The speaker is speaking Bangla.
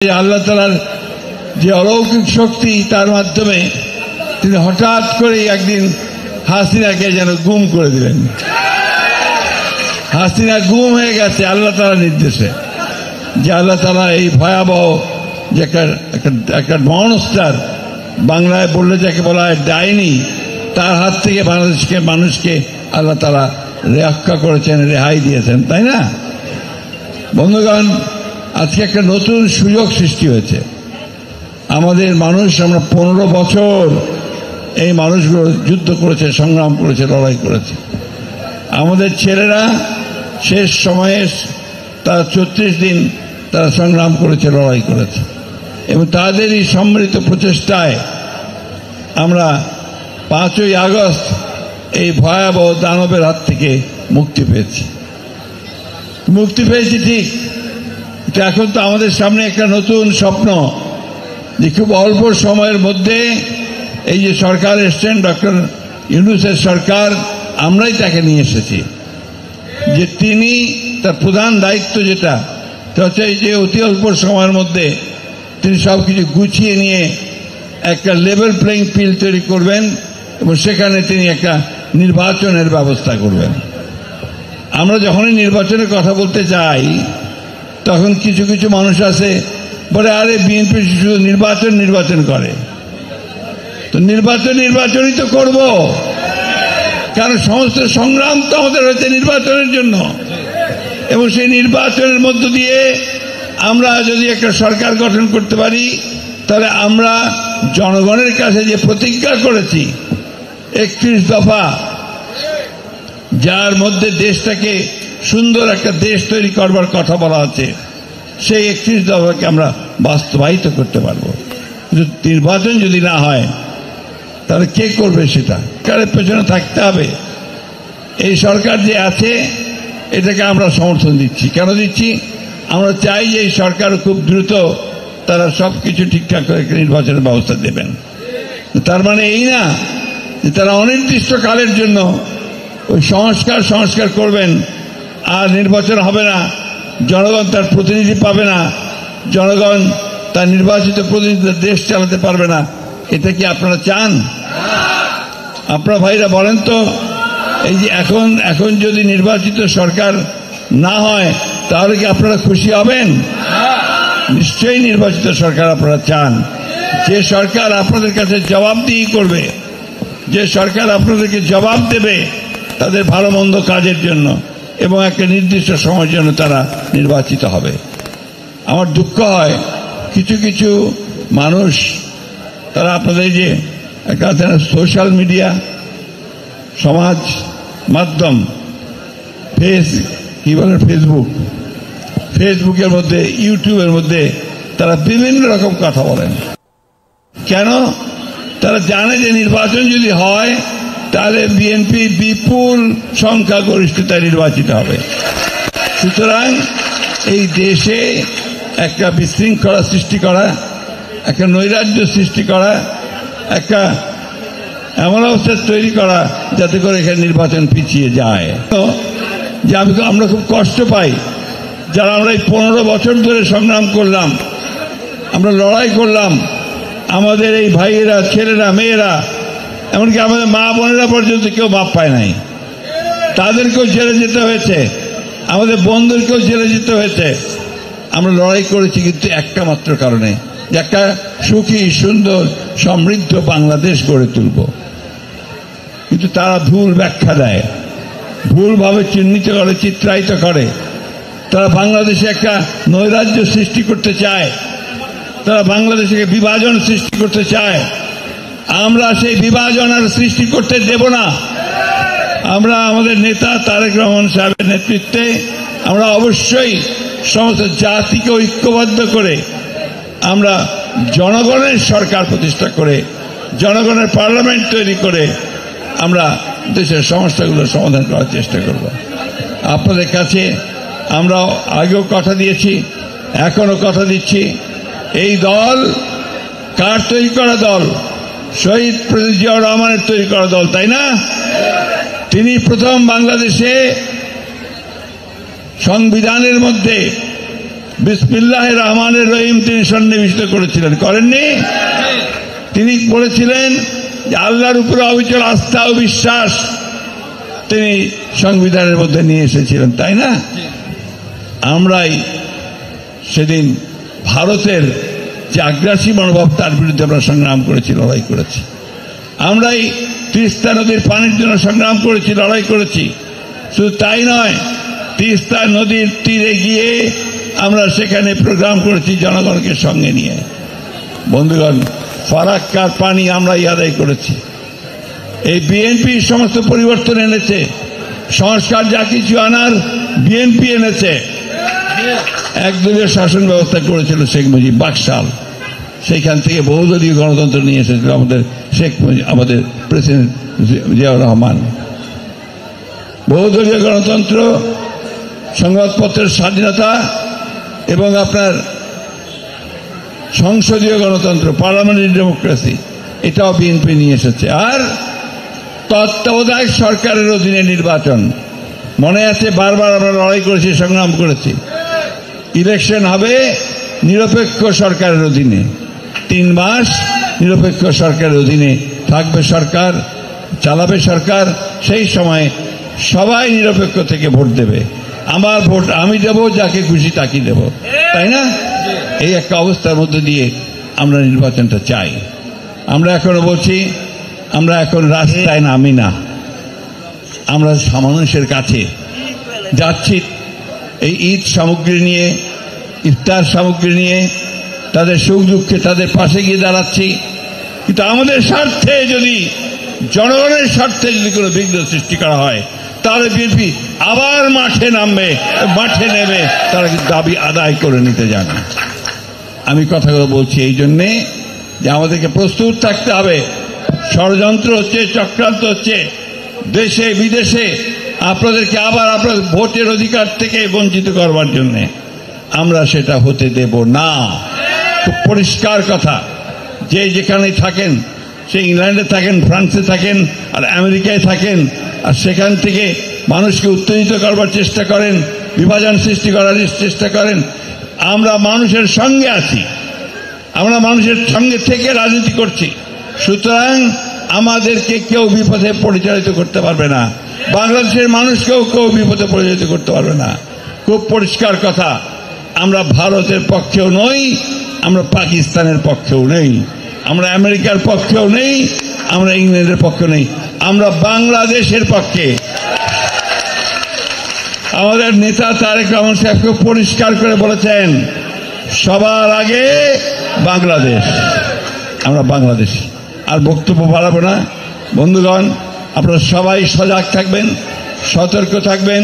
আল্লাহ তাআলার যে অলৌকিক শক্তি তার মাধ্যমে তিনি হঠাৎ করে একদিন হাসিনাকে যেন গুম করে দিলেন। হাসিনা গুম হয়ে গেছে আল্লাহ তাআলার নির্দেশে। যে আল্লাহ তাআলা এই ভয়াবহ যে একটা মনস্টার, বাংলায় বললে যাকে বলা হয় ডাইনি, তার হাত থেকে বাংলাদেশকে মানুষকে আল্লাহ তাআলা রক্ষা করেছেন, রেহাই দিয়েছেন, তাই না বন্ধুগণ? আজকে একটা নতুন সুযোগ সৃষ্টি হয়েছে। আমাদের মানুষ, আমরা 15 বছর এই মানুষগুলো যুদ্ধ করেছে, সংগ্রাম করেছে, লড়াই করেছে। আমাদের ছেলেরা শেষ সময়ে তারা 34 দিন তারা সংগ্রাম করেছে, লড়াই করেছে, এবং তাদেরই সম্মিলিত প্রচেষ্টায় আমরা 5ই আগস্ট এই ভয়াবহ দানবের হাত থেকে মুক্তি পেয়েছি। ঠিক, এখন তো আমাদের সামনে একটা নতুন স্বপ্ন, যে খুব অল্প সময়ের মধ্যে এই যে সরকার এসছেন, ডক্টর ইউনূসের সরকার, আমরাই তাকে নিয়ে এসেছি। যে তিনি তার প্রধান দায়িত্ব যেটা হচ্ছে যে অতি অল্প সময়ের মধ্যে তিনি সব কিছু গুছিয়ে নিয়ে একটা লেভেল প্লেইং ফিল্ড তৈরি করবেন, এবং সেখানে তিনি একটা নির্বাচনের ব্যবস্থা করবেন। আমরা যখনই নির্বাচনের কথা বলতে চাই, তখন কিছু কিছু মানুষ আছে বলে, আরে বিএনপি শুধু নির্বাচন করে। তো নির্বাচনই তো করব, কারণ সমস্ত সংগ্রাম তো আমাদের হয়েছে নির্বাচনের জন্য। এবং সেই নির্বাচনের মধ্য দিয়ে আমরা যদি একটা সরকার গঠন করতে পারি, তাহলে আমরা জনগণের কাছে যে প্রতিজ্ঞা করেছি 31 দফা, যার মধ্যে দেশটাকে সুন্দর একটা দেশ তৈরি করবার কথা বলা আছে, সেই 31 দফাকে আমরা বাস্তবায়িত করতে পারবো। নির্বাচন যদি না হয়, তাহলে কে করবে সেটা? সরকারের পেছনে থাকতে হবে। এই সরকার যে আছে, এটাকে আমরা সমর্থন দিচ্ছি। কেন দিচ্ছি? আমরা চাই যে এই সরকার খুব দ্রুত তারা সব কিছু ঠিকঠাক করে নির্বাচনের ব্যবস্থা দেবেন। তার মানে এই না যে তারা অনির্দিষ্ট কালের জন্য ওই সংস্কার করবেন, আর নির্বাচন হবে না, জনগণ তার প্রতিনিধি পাবে না, জনগণ তার নির্বাচিত প্রতিনিধি দেশ চালাতে পারবে না। এটা কি আপনারা চান? আপনারা ভাইরা বলেন তো, এই যে এখন যদি নির্বাচিত সরকার না হয়, তাহলে কি আপনারা খুশি হবেন? নিশ্চয়ই নির্বাচিত সরকার আপনারা চান, যে সরকার আপনাদের কাছে জবাবদিহি করবে, যে সরকার আপনাদেরকে জবাব দেবে তাদের ভালো মন্দ কাজের জন্য, এবং একটা নির্দিষ্ট সময়ের জন্য তারা নির্বাচিত হবে। আমার দুঃখ হয়, কিছু কিছু মানুষ, তারা আপনাদের যে একটা সোশ্যাল মিডিয়া, সমাজ মাধ্যম, ফেসবুকের মধ্যে, ইউটিউবের মধ্যে তারা বিভিন্ন রকম কথা বলেন। কেন? তারা জানে যে নির্বাচন যদি হয়, তাহলে বিএনপি বিপুল সংখ্যাগরিষ্ঠতায় নির্বাচিত হবে। সুতরাং এই দেশে একটা বিশৃঙ্খলা সৃষ্টি করা, একটা নৈরাজ্য সৃষ্টি করা, একটা এমন অবস্থা তৈরি করা যাতে করে এখানে নির্বাচন পিছিয়ে যায়, যে আমরা খুব কষ্ট পাই। যারা আমরা এই 15 বছর ধরে সংগ্রাম করলাম, আমরা লড়াই করলাম, আমাদের এই ভাইয়েরা, ছেলেরা, মেয়েরা, এমনকি আমাদের মা বোনেরা পর্যন্ত কেউ মাপ পায় নাই। তাদেরকেও জেলে যেতে হয়েছে, আমাদের বন্ধুদেরকেও জেলে যেতে হয়েছে। আমরা লড়াই করেছি কিন্তু একটা মাত্র কারণে, যে একটা সুখী, সুন্দর, সমৃদ্ধ বাংলাদেশ গড়ে তুলব। কিন্তু তারা ভুল ব্যাখ্যা দেয়, ভুলভাবে চিহ্নিত করে, চিত্রায়িত করে। তারা বাংলাদেশে একটা নৈরাজ্য সৃষ্টি করতে চায়, তারা বাংলাদেশে বিভাজন সৃষ্টি করতে চায়। আমরা সেই বিভাজন আর সৃষ্টি করতে দেব না। আমরা আমাদের নেতা তারেক রহমান সাহেবের নেতৃত্বে আমরা অবশ্যই সমস্ত জাতিকে ঐক্যবদ্ধ করে, আমরা জনগণের সরকার প্রতিষ্ঠা করে, জনগণের পার্লামেন্ট তৈরি করে আমরা দেশের সমস্যাগুলো সমাধান করার চেষ্টা করব। আপনাদের কাছে আমরা আগেও কথা দিয়েছি, এখনো কথা দিচ্ছি, এই দল কার তৈরি করা দল? শহীদ প্রেসিডেন্ট জিয়াউর রহমানের তৈরি করা দল, তাই না? তিনি প্রথম বাংলাদেশে সংবিধানের মধ্যে বিসমিল্লাহির রহমানির রহিম তিনি সন্নিবিষ্ট করেছিলেন, করেননি? তিনি বলেছিলেন যে আল্লাহর উপরে অবিচল আস্থা ও বিশ্বাস তিনি সংবিধানের মধ্যে নিয়ে এসেছিলেন, তাই না? আমরাই সেদিন ভারতের যে আগ্রাসী মনোভাব তার বিরুদ্ধে আমরা সংগ্রাম করেছি, লড়াই করেছি। আমরাই তিস্তা নদীর পানির জন্য সংগ্রাম করেছি, লড়াই করেছি। শুধু তাই নয়, তিস্তা নদীর তীরে গিয়ে আমরা সেখানে প্রোগ্রাম করেছি জনগণকে সঙ্গে নিয়ে। বন্ধুগণ, ফারাক্কার পানি আমরাই আদায় করেছি। এই বিএনপি সমস্ত পরিবর্তন এনেছে, সংস্কার যা কিছু আনার বিএনপি এনেছে। একদলীয় শাসন ব্যবস্থা করেছিল শেখ মুজিব, বাকশাল, সেইখান থেকে বহুদলীয় গণতন্ত্র নিয়ে এসেছিল আমাদের প্রেসিডেন্ট জিয়াউর রহমান। বহুদলীয় গণতন্ত্র, সংবাদপত্রের স্বাধীনতা এবং আপনার সংসদীয় গণতন্ত্র, পার্লামেন্টারি ডেমোক্রেসি, এটাও বিএনপি নিয়ে এসেছে। আর তত্ত্বাবধায়ক সরকারের অধীনে নির্বাচন, মনে আছে বারবার আমরা লড়াই করেছি, সংগ্রাম করেছি। ইলেকশন হবে নিরপেক্ষ সরকারের অধীনে, 3 মাস নিরপেক্ষ সরকারের অধীনে থাকবে সরকার, চালাবে সরকার। সেই সময় সবাই নিরপেক্ষ থেকে ভোট দেবে। আমার ভোট আমি দেব, যাকে খুশি তাকে দেব, তাই না? এই একটা অবস্থার মধ্যে দিয়ে আমরা নির্বাচনটা চাই। আমরা এখনো বলছি, আমরা এখন রাস্তায় নামি না, আমরা মানুষের কাছে যাচ্ছি এই ঈদ সামগ্রী নিয়ে, ইফতার সামগ্রী নিয়ে, তাদের সুখ দুঃখে তাদের পাশে গিয়ে দাঁড়াচ্ছি। কিন্তু আমাদের স্বার্থে যদি, জনগণের স্বার্থে যদি কোনো বিঘ্ন সৃষ্টি করা হয়, তাহলে বিএনপি আবার মাঠে নামবে, মাঠে নেমে তারা কিন্তু দাবি আদায় করে নিতে জানে। আমি কথাগুলো বলছি এই জন্যে যে আমাদেরকে প্রস্তুত থাকতে হবে। ষড়যন্ত্র হচ্ছে, চক্রান্ত হচ্ছে দেশে বিদেশে, আপনাদেরকে আবার আপনাদের ভোটের অধিকার থেকে বঞ্চিত করবার জন্য। আমরা সেটা হতে দেব না। খুব পরিষ্কার কথা, যে যেখানেই থাকেন, সে ইংল্যান্ডে থাকেন, ফ্রান্সে থাকেন, আর আমেরিকায় থাকেন, আর সেখান থেকে মানুষকে উত্তেজিত করবার চেষ্টা করেন, বিভাজন সৃষ্টি করার চেষ্টা করেন, আমরা মানুষের সঙ্গে আছি, আমরা মানুষের সঙ্গে থেকে রাজনীতি করছি। সুতরাং আমাদেরকে কেউ বিপথে পরিচালিত করতে পারবে না, বাংলাদেশের মানুষকেও কেউ বিপথে পরিচালিত করতে পারবে না। খুব পরিষ্কার কথা, আমরা ভারতের পক্ষেও নই, আমরা পাকিস্তানের পক্ষেও নেই, আমরা আমেরিকার পক্ষেও নেই, আমরা ইংল্যান্ডের পক্ষেও নেই, আমরা বাংলাদেশের পক্ষে। আমাদের নেতা তারেক রহমান সাহেবকে পরিষ্কার করে বলেছেন, সবার আগে বাংলাদেশ, আমরা বাংলাদেশ। আর বক্তব্য বাড়াবো না। বন্ধুগণ, আপনারা সবাই সজাগ থাকবেন, সতর্ক থাকবেন।